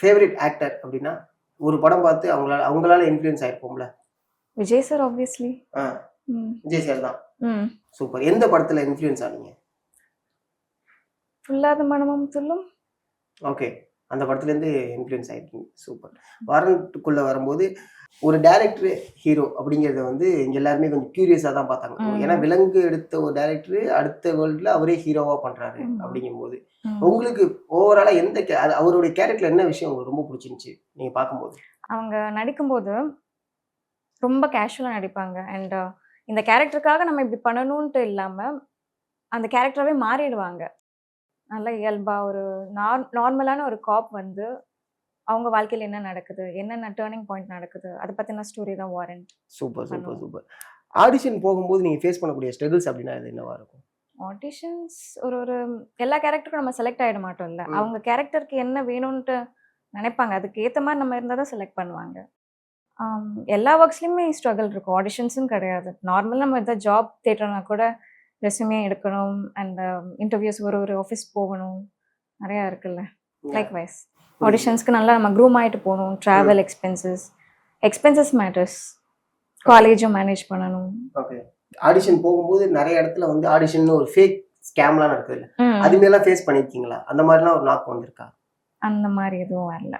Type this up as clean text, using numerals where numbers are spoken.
Favourite actor அப்படின்னா ஒரு படம் பார்த்து அவங்களால இன்ஃப்ளூயன்ஸ் ஆயிருப்போம்ல. Vijay sir obviously. ஆ விஜய் சார் தான். ம். சூப்பர். எந்த படத்துல இன்ஃப்ளூயன்ஸ் ஆனீங்க? புல்லாத மனமும் துள்ளும். ஓகே. அந்த படத்துலேருந்து இன்ஃப்ளூயன்ஸ் ஆயிருக்கீங்க. சூப்பர். வாரண்ட்டுக்குள்ள வரும்போது ஒரு டைரக்டர் ஹீரோ அப்படிங்கிறத வந்து இங்க எல்லாருமே கொஞ்சம் கியூரியஸா தான் பார்த்தாங்க. ஏன்னா விலங்கு எடுத்த ஒரு டைரக்டர் அடுத்த வேர்ல்ட்ல அவரே ஹீரோவா பண்றாரு அப்படிங்கும்போது உங்களுக்கு ஓவராலா அவருடைய கேரக்டர்ல என்ன விஷயம் உங்களுக்கு ரொம்ப பிடிச்சிருந்துச்சு நீங்க பார்க்கும்போது? அவங்க நடிக்கும்போது ரொம்ப கேஷுவலா நடிப்பாங்க. அண்ட் இந்த கேரக்டருக்காக நம்ம இப்படி பண்ணணும்ட்டு இல்லாம அந்த கேரக்டராவே மாறிடுவாங்க. நல்ல இயல்பா ஒரு நார்மலான ஒரு காப் வந்து அவங்க வாழ்க்கையில என்ன நடக்குது, என்னென்ன டர்னிங் பாயிண்ட் நடக்குது, அதை பத்தின ஸ்டோரி தான் warrant. Super super super. Audition போகும்போது நீங்க ஃபேஸ் பண்ணக்கூடிய ஸ்ட்ரகிள்ஸ் அப்படின்னா அது என்னவா இருக்கும்? ஆடிஷன்ஸ் ஒரு ஒரு எல்லா கேரக்டருக்கும் நம்ம செலக்ட் ஆகிட மாட்டோம்ல. அவங்க கேரக்டருக்கு என்ன வேணும்ன்ட்டு நினைப்பாங்க. அதுக்கு ஏற்ற மாதிரி நம்ம இருந்தால் தான் செலக்ட் பண்ணுவாங்க. எல்லா ஒர்க்ஸ்லையுமே ஸ்ட்ரகிள் இருக்கும். ஆடிஷன்ஸும் கிடையாது. நார்மலாக நம்ம எதாவது ஜாப் தேட்டோம்னா கூட ரெஸ்யூமே எடுக்கணும் அண்ட் இன்டர்வியூஸ் ஒரு ஆஃபீஸ் போகணும், நிறையா இருக்குல்ல. லைக் வைஸ் ஆடிஷன்ஸ்க்கு நல்லா நம்ம க்ரூம் ஆகிட்டு போகணும். Travel expenses matters. காலேஜும் மேனேஜ் பண்ணணும். ஓகே. ஆடிஷன் போகும்போது நிறைய இடத்துல வந்து ஆடிஷன் ஒரு ஃபேக் ஸ்கேம்லாம் நடக்குதுல்ல, அது மாதிரிலாம் ஃபேஸ் பண்ணியிருக்கீங்களா? அந்த மாதிரிலாம் ஒரு நாக்கு வந்திருக்கா? அந்த மாதிரி எதுவும் வரல.